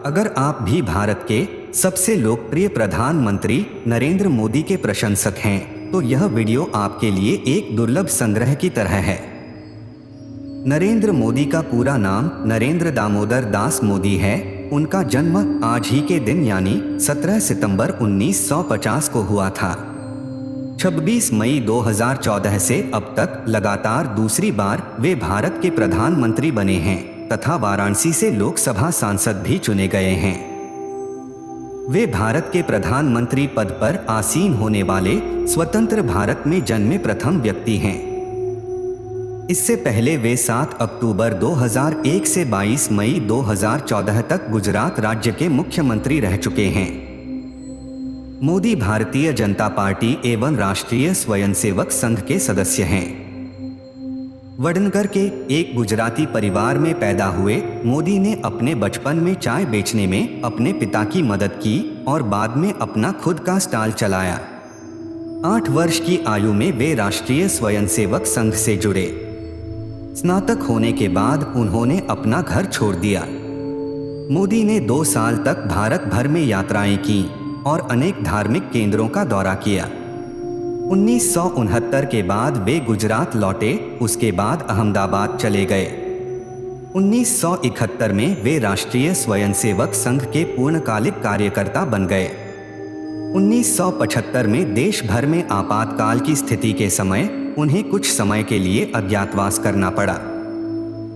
अगर आप भी भारत के सबसे लोकप्रिय प्रधानमंत्री नरेंद्र मोदी के प्रशंसक हैं, तो यह वीडियो आपके लिए एक दुर्लभ संग्रह की तरह है। नरेंद्र मोदी का पूरा नाम नरेंद्र दामोदर दास मोदी है। उनका जन्म आज ही के दिन यानी 17 सितंबर 1950 को हुआ था। 26 मई 2014 से अब तक लगातार दूसरी बार वे भारत के प्रधानमंत्री बने हैं तथा वाराणसी से लोकसभा सांसद भी चुने गए हैं। वे भारत के प्रधानमंत्री पद पर आसीन होने वाले स्वतंत्र भारत में जन्मे प्रथम व्यक्ति हैं। इससे पहले वे 7 अक्टूबर 2001 से 22 मई 2014 तक गुजरात राज्य के मुख्यमंत्री रह चुके हैं। मोदी भारतीय जनता पार्टी एवं राष्ट्रीय स्वयंसेवक संघ के सदस्य हैं। वडनगर के एक गुजराती परिवार में पैदा हुए मोदी ने अपने बचपन में चाय बेचने में अपने पिता की मदद की और बाद में अपना खुद का स्टॉल चलाया। 8 वर्ष की आयु में वे राष्ट्रीय स्वयंसेवक संघ से जुड़े। स्नातक होने के बाद उन्होंने अपना घर छोड़ दिया। मोदी ने 2 साल तक भारत भर में यात्राएं की और अनेक धार्मिक केंद्रों का दौरा किया। 1969 के बाद वे गुजरात लौटे, उसके बाद अहमदाबाद चले गए। 1971 में वे राष्ट्रीय स्वयंसेवक संघ के पूर्णकालिक कार्यकर्ता बन गए। 1975 में देश भर में आपातकाल की स्थिति के समय उन्हें कुछ समय के लिए अज्ञातवास करना पड़ा।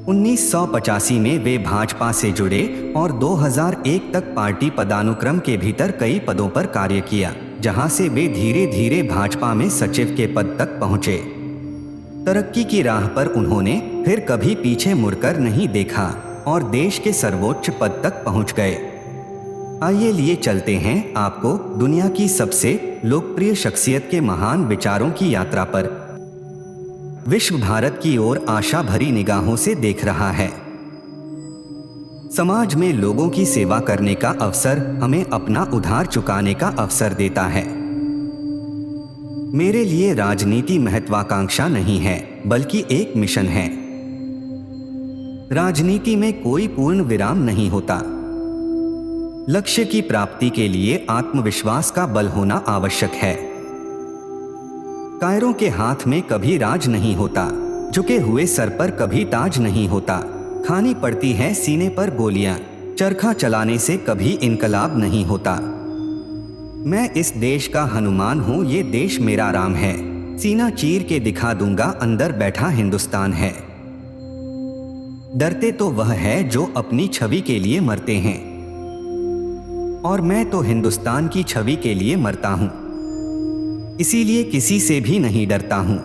1985 में वे भाजपा से जुड़े और 2001 तक पार्टी पदानुक्रम के भीतर कई पदों पर कार्य किया, जहां से वे धीरे धीरे भाजपा में सचिव के पद तक पहुंचे। तरक्की की राह पर उन्होंने फिर कभी पीछे मुड़कर नहीं देखा और देश के सर्वोच्च पद तक पहुंच गए। आइए लिए चलते हैं आपको दुनिया की सबसे लोकप्रिय शख्सियत के महान विचारों की यात्रा पर। विश्व भारत की ओर आशा भरी निगाहों से देख रहा है। समाज में लोगों की सेवा करने का अवसर हमें अपना उधार चुकाने का अवसर देता है। मेरे लिए राजनीति महत्वाकांक्षा नहीं है, बल्कि एक मिशन है। राजनीति में कोई पूर्ण विराम नहीं होता। लक्ष्य की प्राप्ति के लिए आत्मविश्वास का बल होना आवश्यक है। कायरों के हाथ में कभी राज नहीं होता, झुके हुए सर पर कभी ताज नहीं होता। खानी पड़ती है सीने पर गोलियां, चरखा चलाने से कभी इनकलाब नहीं होता। मैं इस देश का हनुमान हूँ, ये देश मेरा राम है। सीना चीर के दिखा दूंगा, अंदर बैठा हिंदुस्तान है। डरते तो वह है जो अपनी छवि के लिए मरते हैं, और मैं तो हिंदुस्तान की छवि के लिए मरता हूँ। इसीलिए किसी से भी नहीं डरता हूँ।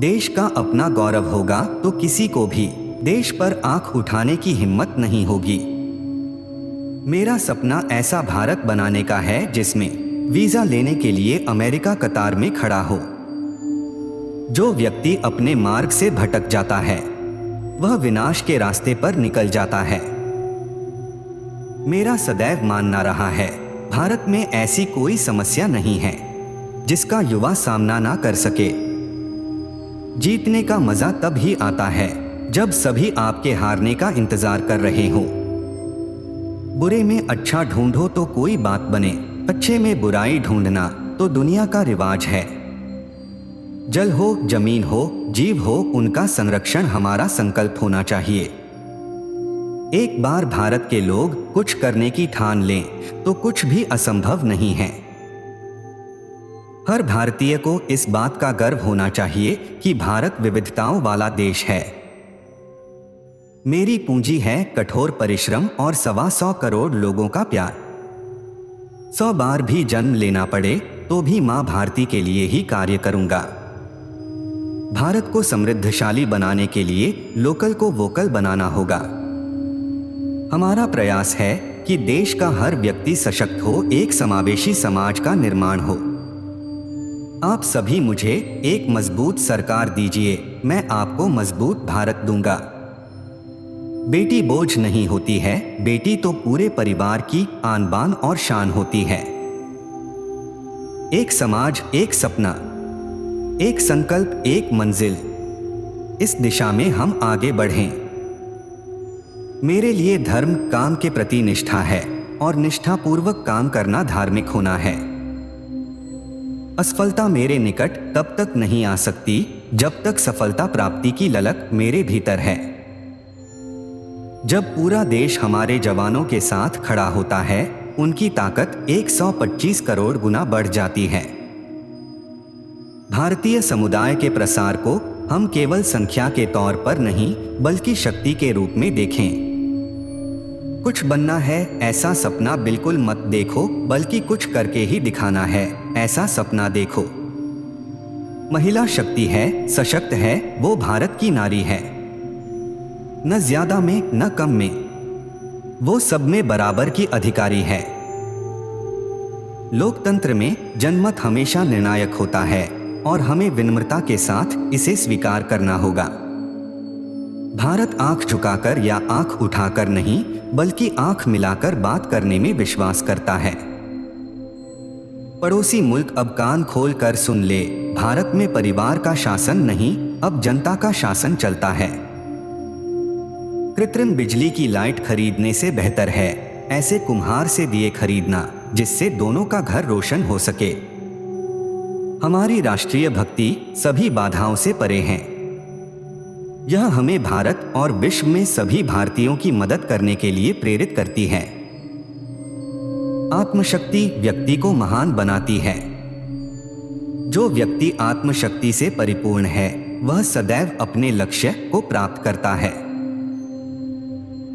देश का अपना गौरव होगा तो किसी को भी देश पर आंख उठाने की हिम्मत नहीं होगी। मेरा सपना ऐसा भारत बनाने का है जिसमें वीजा लेने के लिए अमेरिका कतार में खड़ा हो। जो व्यक्ति अपने मार्ग से भटक जाता है वह विनाश के रास्ते पर निकल जाता है। मेरा सदैव मानना रहा है, भारत में ऐसी कोई समस्या नहीं है जिसका युवा सामना ना कर सके। जीतने का मजा तब ही आता है जब सभी आपके हारने का इंतजार कर रहे हो। बुरे में अच्छा ढूंढो तो कोई बात बने, अच्छे में बुराई ढूंढना तो दुनिया का रिवाज है। जल हो, जमीन हो, जीव हो, उनका संरक्षण हमारा संकल्प होना चाहिए। एक बार भारत के लोग कुछ करने की ठान लें तो कुछ भी असंभव नहीं है। हर भारतीय को इस बात का गर्व होना चाहिए कि भारत विविधताओं वाला देश है। मेरी पूंजी है कठोर परिश्रम और 125 करोड़ लोगों का प्यार। 100 बार भी जन्म लेना पड़े तो भी मां भारती के लिए ही कार्य करूंगा। भारत को समृद्धशाली बनाने के लिए लोकल को वोकल बनाना होगा। हमारा प्रयास है कि देश का हर व्यक्ति सशक्त हो, एक समावेशी समाज का निर्माण हो। आप सभी मुझे एक मजबूत सरकार दीजिए, मैं आपको मजबूत भारत दूंगा। बेटी बोझ नहीं होती है, बेटी तो पूरे परिवार की आन बान और शान होती है। एक समाज, एक सपना, एक संकल्प, एक मंजिल, इस दिशा में हम आगे बढ़ें। मेरे लिए धर्म काम के प्रति निष्ठा है और निष्ठापूर्वक काम करना धार्मिक होना है। असफलता मेरे निकट तब तक नहीं आ सकती जब तक सफलता प्राप्ति की ललक मेरे भीतर है। जब पूरा देश हमारे जवानों के साथ खड़ा होता है, उनकी ताकत 125 करोड़ गुना बढ़ जाती है। भारतीय समुदाय के प्रसार को हम केवल संख्या के तौर पर नहीं बल्कि शक्ति के रूप में देखें। कुछ बनना है ऐसा सपना बिल्कुल मत देखो, बल्कि कुछ करके ही दिखाना है ऐसा सपना देखो। महिला शक्ति है, सशक्त है, वो भारत की नारी है। न ज्यादा में न कम में, वो सब में बराबर की अधिकारी है। लोकतंत्र में जनमत हमेशा निर्णायक होता है और हमें विनम्रता के साथ इसे स्वीकार करना होगा। भारत आंख झुकाकर या आंख उठाकर नहीं बल्कि आंख मिलाकर बात करने में विश्वास करता है। पड़ोसी मुल्क अब कान खोल कर सुन ले, भारत में परिवार का शासन नहीं अब जनता का शासन चलता है। कृत्रिम बिजली की लाइट खरीदने से बेहतर है ऐसे कुम्हार से दिए खरीदना जिससे दोनों का घर रोशन हो सके। हमारी राष्ट्रीय भक्ति सभी बाधाओं से परे है। यह हमें भारत और विश्व में सभी भारतीयों की मदद करने के लिए प्रेरित करती है। आत्मशक्ति व्यक्ति को महान बनाती है। जो व्यक्ति आत्मशक्ति से परिपूर्ण है वह सदैव अपने लक्ष्य को प्राप्त करता है।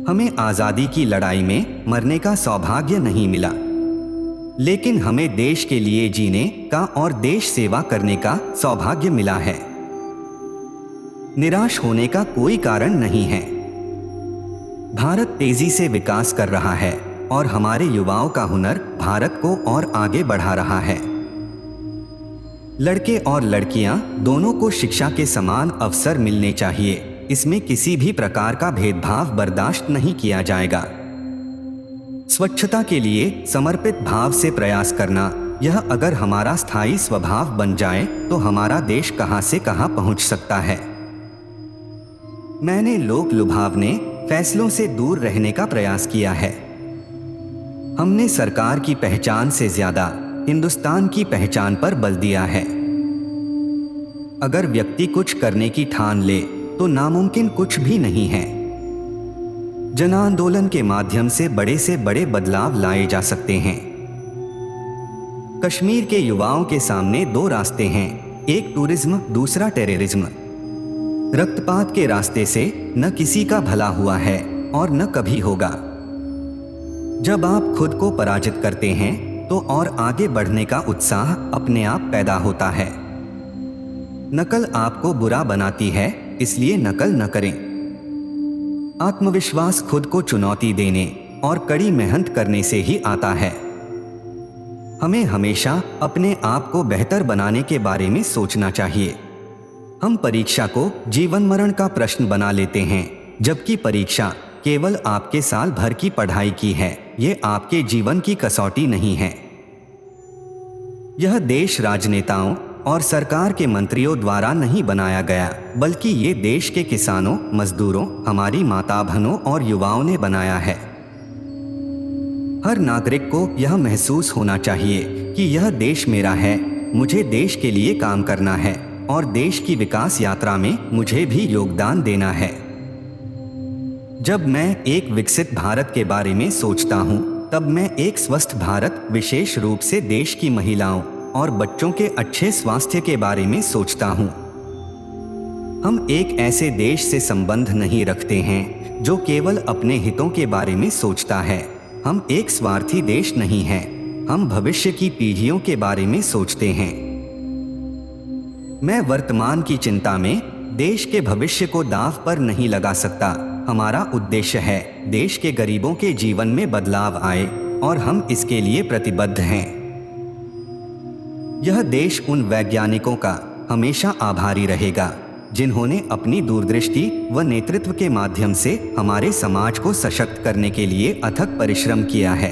हमें आजादी की लड़ाई में मरने का सौभाग्य नहीं मिला, लेकिन हमें देश के लिए जीने का और देश सेवा करने का सौभाग्य मिला है। निराश होने का कोई कारण नहीं है। भारत तेजी से विकास कर रहा है और हमारे युवाओं का हुनर भारत को और आगे बढ़ा रहा है। लड़के और लड़कियां दोनों को शिक्षा के समान अवसर मिलने चाहिए। इसमें किसी भी प्रकार का भेदभाव बर्दाश्त नहीं किया जाएगा। स्वच्छता के लिए समर्पित भाव से प्रयास करना, यह अगर हमारा स्थायी स्वभाव बन जाए तो हमारा देश कहां से कहां पहुंच सकता है। मैंने लोक लुभावने फैसलों से दूर रहने का प्रयास किया है। हमने सरकार की पहचान से ज्यादा हिंदुस्तान की पहचान पर बल दिया है। अगर व्यक्ति कुछ करने की ठान ले तो नामुमकिन कुछ भी नहीं है। जन आंदोलन के माध्यम से बड़े बदलाव लाए जा सकते हैं। कश्मीर के युवाओं के सामने दो रास्ते हैं, एक टूरिज्म, दूसरा टेररिज्म। रक्तपात के रास्ते से न किसी का भला हुआ है और न कभी होगा। जब आप खुद को पराजित करते हैं तो और आगे बढ़ने का उत्साह अपने आप पैदा होता है। नकल आपको बुरा बनाती है, इसलिए नकल न करें। आत्मविश्वास खुद को चुनौती देने और कड़ी मेहनत करने से ही आता है। हमें हमेशा अपने आप को बेहतर बनाने के बारे में सोचना चाहिए। हम परीक्षा को जीवन मरण का प्रश्न बना लेते हैं, जबकि परीक्षा केवल आपके साल भर की पढ़ाई की है, ये आपके जीवन की कसौटी नहीं है। यह देश राजनेताओं और सरकार के मंत्रियों द्वारा नहीं बनाया गया, बल्कि ये देश के किसानों, मजदूरों, हमारी माता बहनों और युवाओं ने बनाया है। हर नागरिक को यह महसूस होना चाहिए कि यह देश मेरा है, मुझे देश के लिए काम करना है और देश की विकास यात्रा में मुझे भी योगदान देना है। जब मैं एक विकसित भारत के बारे में सोचता हूँ, तब मैं एक स्वस्थ भारत, विशेष रूप से देश की महिलाओं और बच्चों के अच्छे स्वास्थ्य के बारे में सोचता हूँ। हम एक ऐसे देश से संबंध नहीं रखते हैं जो केवल अपने हितों के बारे में सोचता है। हम एक स्वार्थी देश नहीं हैं, हम भविष्य की पीढ़ियों के बारे में सोचते हैं। मैं वर्तमान की चिंता में देश के भविष्य को दांव पर नहीं लगा सकता। हमारा उद्देश्य है देश के गरीबों के जीवन में बदलाव आए और हम इसके लिए प्रतिबद्ध हैं। यह देश उन वैज्ञानिकों का हमेशा आभारी रहेगा जिन्होंने अपनी दूरदृष्टि व नेतृत्व के माध्यम से हमारे समाज को सशक्त करने के लिए अथक परिश्रम किया है।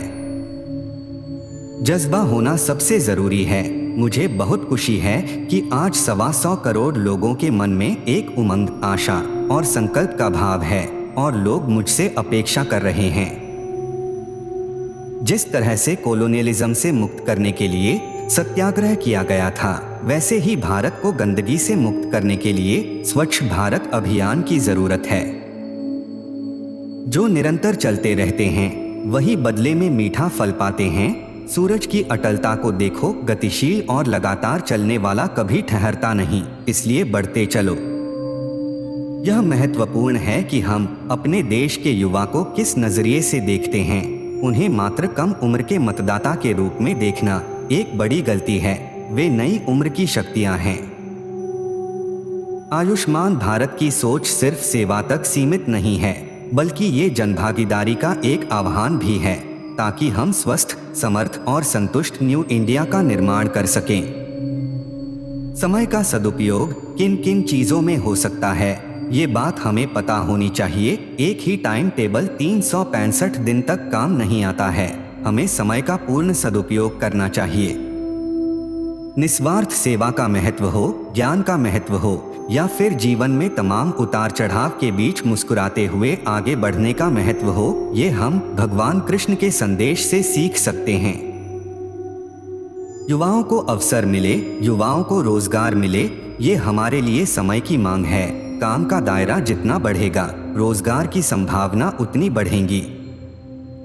जज्बा होना सबसे जरूरी है। मुझे बहुत खुशी है कि आज 125 करोड़ लोगों के मन में एक उमंग, आशा और संकल्प का भाव है और लोग मुझसे अपेक्षा कर रहे हैं। जिस तरह से कोलोनियलिज्म से मुक्त करने के लिए सत्याग्रह किया गया था, वैसे ही भारत को गंदगी से मुक्त करने के लिए स्वच्छ भारत अभियान की जरूरत है। जो निरंतर चलते रहते हैं वही बदले में मीठा फल पाते हैं। सूरज की अटलता को देखो, गतिशील और लगातार चलने वाला कभी ठहरता नहीं, इसलिए बढ़ते चलो। यह महत्वपूर्ण है कि हम अपने देश के युवा को किस नजरिए से देखते हैं। उन्हें मात्र कम उम्र के मतदाता के रूप में देखना एक बड़ी गलती है। वे नई उम्र की शक्तियां हैं। आयुष्मान भारत की सोच सिर्फ सेवा तक सीमित नहीं है, बल्कि ये जनभागीदारी का एक आह्वान भी है, ताकि हम स्वस्थ, समर्थ और संतुष्ट न्यू इंडिया का निर्माण कर सकें। समय का सदुपयोग किन किन चीजों में हो सकता है, ये बात हमें पता होनी चाहिए। एक ही टाइम टेबल 365 दिन तक काम नहीं आता है। हमें समय का पूर्ण सदुपयोग करना चाहिए। निस्वार्थ सेवा का महत्व हो, ज्ञान का महत्व हो, या फिर जीवन में तमाम उतार चढ़ाव के बीच मुस्कुराते हुए आगे बढ़ने का महत्व हो, ये हम भगवान कृष्ण के संदेश से सीख सकते हैं। युवाओं को अवसर मिले, युवाओं को रोजगार मिले, ये हमारे लिए समय की मांग है। काम का दायरा जितना बढ़ेगा, रोजगार की संभावना उतनी बढ़ेगी।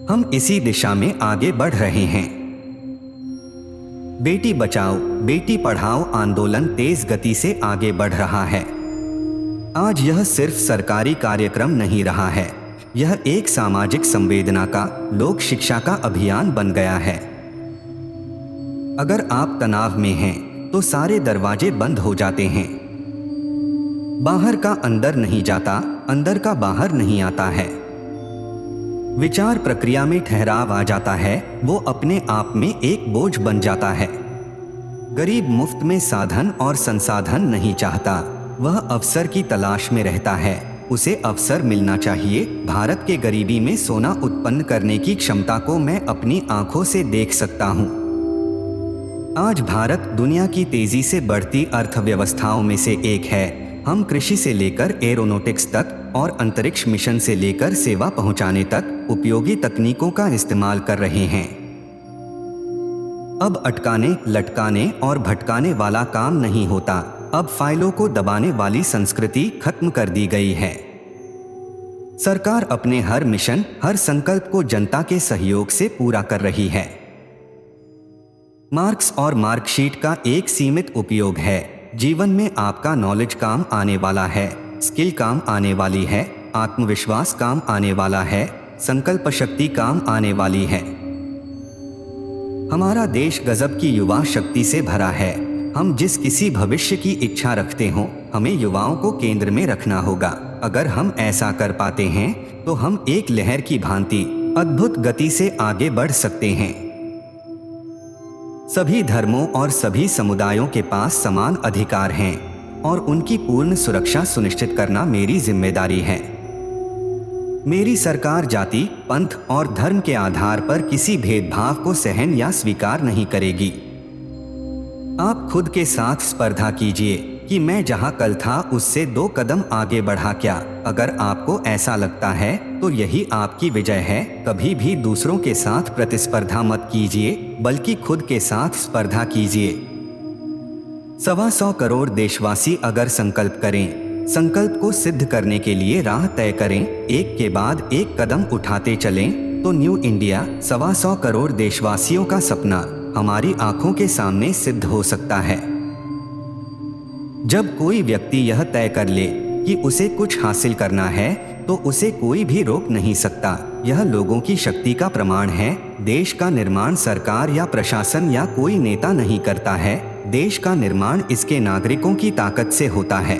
हम इसी दिशा में आगे बढ़ रहे हैं। बेटी बचाओ, बेटी पढ़ाओ आंदोलन तेज गति से आगे बढ़ रहा है। आज यह सिर्फ सरकारी कार्यक्रम नहीं रहा है, यह एक सामाजिक संवेदना का, लोक शिक्षा का अभियान बन गया है। अगर आप तनाव में हैं, तो सारे दरवाजे बंद हो जाते हैं। बाहर का अंदर नहीं जाता, अंदर का बाहर नहीं आता है। विचार प्रक्रिया में ठहराव आ जाता है, वो अपने आप में एक बोझ बन जाता है। गरीब मुफ्त में साधन और संसाधन नहीं चाहता, वह अवसर की तलाश में रहता है। उसे अवसर मिलना चाहिए। भारत के गरीबी में सोना उत्पन्न करने की क्षमता को मैं अपनी आंखों से देख सकता हूँ। आज भारत दुनिया की तेजी से बढ़ती अर्थव्यवस्थाओं में से एक है। हम कृषि से लेकर एरोनॉटिक्स तक और अंतरिक्ष मिशन से लेकर सेवा पहुंचाने तक उपयोगी तकनीकों का इस्तेमाल कर रहे हैं। अब अटकाने, लटकाने और भटकाने वाला काम नहीं होता। अब फाइलों को दबाने वाली संस्कृति खत्म कर दी गई है। सरकार अपने हर मिशन, हर संकल्प को जनता के सहयोग से पूरा कर रही है। मार्क्स और मार्कशीट का एक सीमित उपयोग है। जीवन में आपका नॉलेज काम आने वाला है, स्किल काम आने वाली है, आत्मविश्वास काम आने वाला है, संकल्प शक्ति काम आने वाली है। हमारा देश गजब की युवा शक्ति से भरा है। हम जिस किसी भविष्य की इच्छा रखते हो, हमें युवाओं को केंद्र में रखना होगा। अगर हम ऐसा कर पाते हैं तो हम एक लहर की भांति अद्भुत गति से आगे बढ़ सकते हैं। सभी धर्मों और सभी समुदायों के पास समान अधिकार हैं और उनकी पूर्ण सुरक्षा सुनिश्चित करना मेरी जिम्मेदारी है। मेरी सरकार जाति, पंथ और धर्म के आधार पर किसी भेदभाव को सहन या स्वीकार नहीं करेगी। आप खुद के साथ स्पर्धा कीजिए कि मैं जहां कल था उससे 2 कदम आगे बढ़ा क्या। अगर आपको ऐसा लगता है तो यही आपकी विजय है। कभी भी दूसरों के साथ प्रतिस्पर्धा मत कीजिए, बल्कि खुद के साथ स्पर्धा कीजिए। 125 करोड़ देशवासी अगर संकल्प करें, संकल्प को सिद्ध करने के लिए राह तय करें, एक के बाद एक कदम उठाते चलें, तो न्यू इंडिया 125 करोड़ देशवासियों का सपना हमारी आंखों के सामने सिद्ध हो सकता है। जब कोई व्यक्ति यह तय कर ले कि उसे कुछ हासिल करना है, तो उसे कोई भी रोक नहीं सकता। यह लोगों की शक्ति का प्रमाण है। देश का निर्माण सरकार या प्रशासन या कोई नेता नहीं करता है। देश का निर्माण इसके नागरिकों की ताकत से होता है।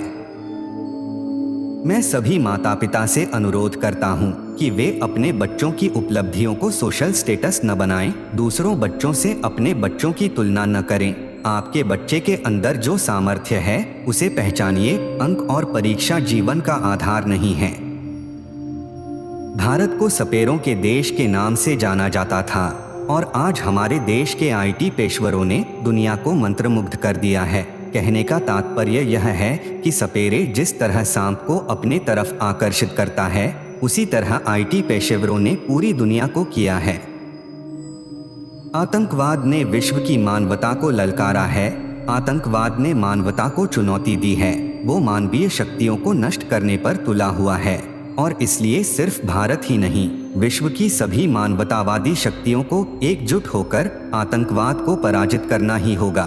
मैं सभी माता पिता से अनुरोध करता हूं कि वे अपने बच्चों की उपलब्धियों को सोशल स्टेटस न बनाएं, दूसरों बच्चों से अपने बच्चों की तुलना न करें। आपके बच्चे के अंदर जो सामर्थ्य है उसे पहचानिए। अंक और परीक्षा जीवन का आधार नहीं है। भारत को सपेरों के देश के नाम से जाना जाता था और आज हमारे देश के आईटी पेशेवरों ने दुनिया को मंत्रमुग्ध कर दिया है। कहने का तात्पर्य यह है कि सपेरे जिस तरह सांप को अपने तरफ आकर्षित करता है, उसी तरह आईटी पेशेवरों ने पूरी दुनिया को किया है। आतंकवाद ने विश्व की मानवता को ललकारा है। आतंकवाद ने मानवता को चुनौती दी है। वो मानवीय शक्तियों को नष्ट करने पर तुला हुआ है और इसलिए सिर्फ भारत ही नहीं, विश्व की सभी मानवतावादी शक्तियों को एकजुट होकर आतंकवाद को पराजित करना ही होगा।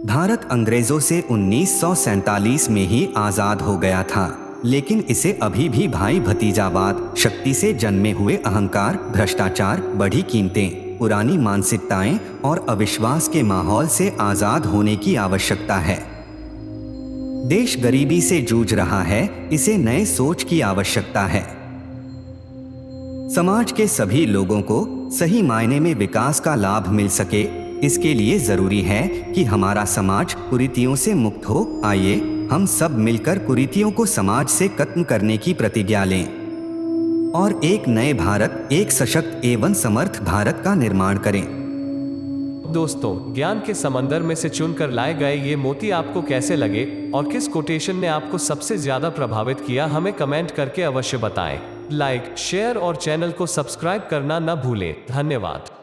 भारत अंग्रेजों से 1947 में ही आजाद हो गया था, लेकिन इसे अभी भी भाई भतीजावाद, शक्ति से जन्मे हुए अहंकार, भ्रष्टाचार, बढ़ी कीमतें, पुरानी मानसिकताएं और अविश्वास के माहौल से आजाद होने की आवश्यकता है। देश गरीबी से जूझ रहा है, इसे नए सोच की आवश्यकता है। समाज के सभी लोगों को सही मायने में विकास का लाभ मिल सके, इसके लिए जरूरी है कि हमारा समाज कुरीतियों से मुक्त हो। आइए हम सब मिलकर कुरीतियों को समाज से खत्म करने की प्रतिज्ञा लें और एक नए भारत, एक सशक्त एवं समर्थ भारत का निर्माण करें। दोस्तों, ज्ञान के समंदर में से चुनकर लाए गए ये मोती आपको कैसे लगे और किस कोटेशन ने आपको सबसे ज्यादा प्रभावित किया, हमें कमेंट करके अवश्य बताएं। लाइक, शेयर और चैनल को सब्सक्राइब करना न भूलें। धन्यवाद।